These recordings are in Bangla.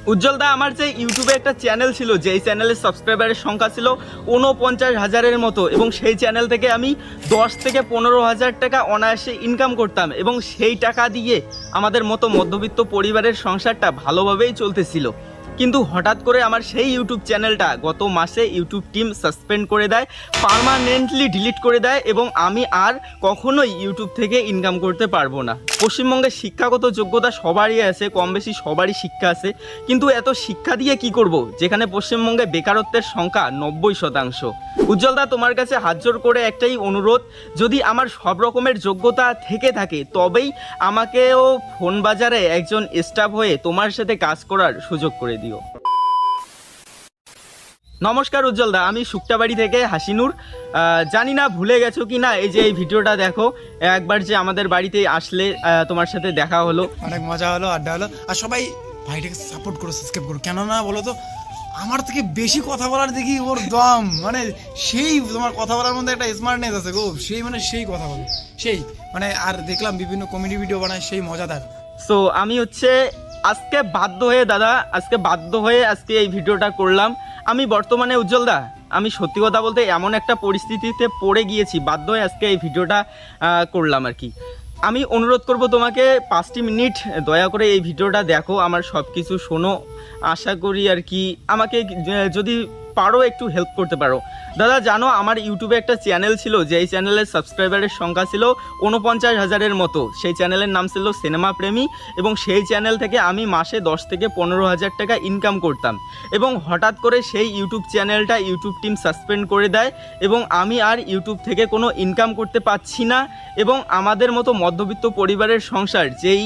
উজ্জ্বল দা, আমার যে ইউটিউবে একটা চ্যানেল ছিল, যেই চ্যানেলের সাবস্ক্রাইবারের সংখ্যা ছিল 49,000-এর মতো, এবং সেই চ্যানেল থেকে আমি 10 থেকে 15,000 টাকা অনায়াসে ইনকাম করতাম, এবং সেই টাকা দিয়ে আমাদের মতো মধ্যবিত্ত পরিবারের সংসারটা ভালোভাবেই চলতেছিল। কিন্তু হঠাৎ করে আমার সেই ইউটিউব চ্যানেলটা গত মাসে ইউটিউব টিম সাসপেন্ড করে দেয়, পার্মানেন্টলি ডিলিট করে দেয়, এবং আমি আর কখনোই ইউটিউব থেকে ইনকাম করতে পারবো না। পশ্চিমবঙ্গের শিক্ষাগত যোগ্যতা সবারই আছে, কম বেশি সবারই শিক্ষা আছে, কিন্তু এত শিক্ষা দিয়ে কি করব যেখানে পশ্চিমবঙ্গে বেকারত্বের সংখ্যা 90%। উজ্জ্বল দা, তোমার কাছে হাত জোর করে একটাই অনুরোধ, যদি আমার সব রকমের যোগ্যতা থেকে থাকে তবেই আমাকেও ফোন বাজারে একজন স্টাফ হয়ে তোমার সাথে কাজ করার সুযোগ করে দিও। নমস্কার উজ্জ্বল দা, আমি শুক্তাবাড়ি থেকে হাসিনুর। জানি না ভুলে গেছো কি না, এই যে এই ভিডিওটা দেখো, একবার যে আমাদের বাড়িতে আসলে তোমার সাথে দেখা হলো, অনেক মজা হলো, আড্ডা হলো। আর সবাই ভাইটাকে সাপোর্ট করো, সাবস্ক্রাইব করো। কেন না বলো তো, আমার থেকে বেশি কথা বলার দেখি ওর দম, মানে সেই তোমার কথা বলার মধ্যে একটা স্মার্টনেস আছে গো, সেই মানে সেই কথা বলে সেই মানে। আর দেখলাম বিভিন্ন কমেডি ভিডিও বানায়, সেই মজাদার। সো আমি হচ্ছে আজকে বাধ্য হয়ে আজকে এই ভিডিওটা করলাম। আমি বর্তমানে উজ্জ্বল দা, আমি সত্যি কথা বলতে এমন একটা পরিস্থিতিতে পড়ে গিয়েছি, বাধ্য হয়ে আজকে এই ভিডিওটা করলাম আর কি। আমি অনুরোধ করব তোমাকে 5টি মিনিট দয়া করে এই ভিডিওটা দেখো, আমার সব কিছু শোনো। আশা করি আর কি আমাকে যদি পারো একটু হেল্প করতে পারো। দাদা জানো, আমার ইউটিউবে একটা চ্যানেল ছিল, যেই চ্যানেলের সাবস্ক্রাইবারের সংখ্যা ছিল 49,000-এর মতো। সেই চ্যানেলের নাম ছিল সিনেমা প্রেমী, এবং সেই চ্যানেল থেকে আমি মাসে 10 থেকে 15,000 টাকা ইনকাম করতাম। এবং হঠাৎ করে সেই ইউটিউব চ্যানেলটা ইউটিউব টিম সাসপেন্ড করে দেয়, এবং আমি আর ইউটিউব থেকে কোনো ইনকাম করতে পারছি না। এবং আমাদের মতো মধ্যবিত্ত পরিবারের সংসার, যেই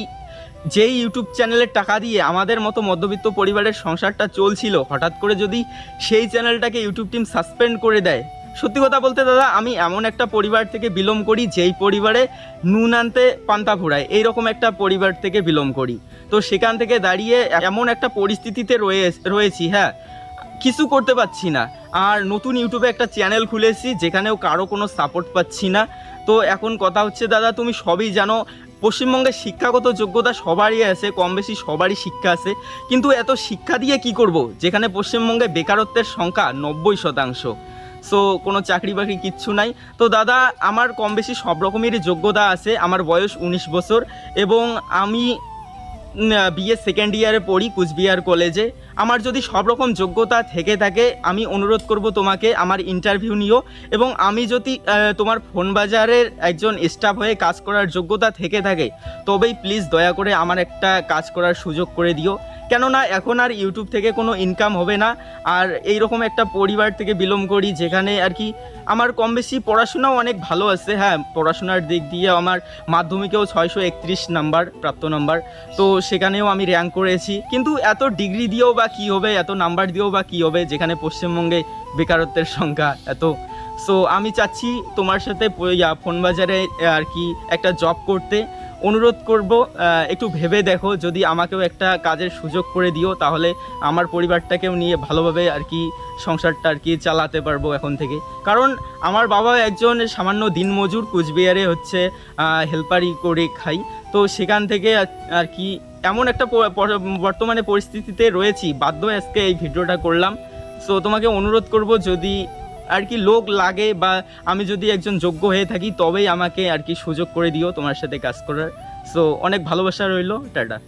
ইউটিউব চ্যানেলের টাকা দিয়ে আমাদের মতো মধ্যবিত্ত পরিবারের সংসারটা চলছিল, হঠাৎ করে যদি সেই চ্যানেলটাকে ইউটিউব টিম সাসপেন্ড করে দেয়। সত্যি কথা বলতে দাদা, আমি এমন একটা পরিবার থেকে বিলং করি, যেই পরিবারে নুন আনতে পান্তা ফুরায়, এইরকম একটা পরিবার থেকে বিলং করি। তো সেখান থেকে দাঁড়িয়ে এমন একটা পরিস্থিতিতে রয়েছি, হ্যাঁ, কিছু করতে পারছি না। আর নতুন ইউটিউবে একটা চ্যানেল খুলেছি, যেখানেও কারো কোনো সাপোর্ট পাচ্ছি না। তো এখন কথা হচ্ছে দাদা, তুমি সবই জানো, পশ্চিমবঙ্গের শিক্ষাগত যোগ্যতা সবারই আছে, কম বেশি সবারই শিক্ষা আছে, কিন্তু এত শিক্ষা দিয়ে কি করব যেখানে পশ্চিমবঙ্গে বেকারত্বের সংখ্যা 90%। সো কোনো চাকরি বাকরি কিচ্ছু নাই। তো দাদা, আমার কম বেশি সব রকমেরই যোগ্যতা আছে। আমার বয়স 19 বছর, এবং আমি বিএ সেকেন্ড ইয়ারে পড়ি কুচবিহার কলেজে। আমার যদি সব রকম যোগ্যতা থেকে থাকে, আমি অনুরোধ করব তোমাকে আমার ইন্টারভিউ নিও, এবং আমি যদি তোমার ফোন বাজারের একজন স্টাফ হয়ে কাজ করার যোগ্যতা থেকে থাকে, তবেই প্লিজ দয়া করে আমার একটা কাজ করার সুযোগ করে দিও। কেননা এখন আর ইউটিউব থেকে কোনো ইনকাম হবে না। আর এই রকম একটা পরিবার থেকে বিলং করি, যেখানে আর কি আমার কম বেশি পড়াশোনাও অনেক ভালো আছে। হ্যাঁ, পড়াশোনার দিক দিয়ে আমার মাধ্যমিকেও 631 নাম্বার প্রাপ্ত নাম্বার, তো সেখানেও আমি র্যাঙ্ক করেছি। কিন্তু এত ডিগ্রি দিয়েও বা কী হবে, এত নাম্বার দিয়েও বা কী হবে, যেখানে পশ্চিমবঙ্গে বেকারত্বের সংখ্যা এত। সো আমি চাচ্ছি তোমার সাথে ফোন বাজারে আর কি একটা জব করতে। অনুরোধ করব, একটু ভেবে দেখো, যদি আমাকেও একটা কাজের সুযোগ করে দিও, তাহলে আমার পরিবারটাকেও নিয়ে ভালোভাবে আর কি সংসারটা আর কি চালাতে পারবো এখন থেকে। কারণ আমার বাবা একজন সামান্য দিনমজুর, কুচবিহারে হচ্ছে হেল্পারি করে খাই। তো সেখান থেকে আর কি এমন একটা বর্তমানে পরিস্থিতিতে রয়েছি, বাধ্য হয়ে আজকে এই ভিডিওটা করলাম। সো তোমাকে অনুরোধ করব, যদি আর কি লোক লাগে বা আমি যদি একজন যোগ্য হয়ে থাকি, তবেই আমাকে আর কি সুযোগ করে দিও তোমার সাথে কাজ করার। সো অনেক ভালোবাসা রইলো, টাটা।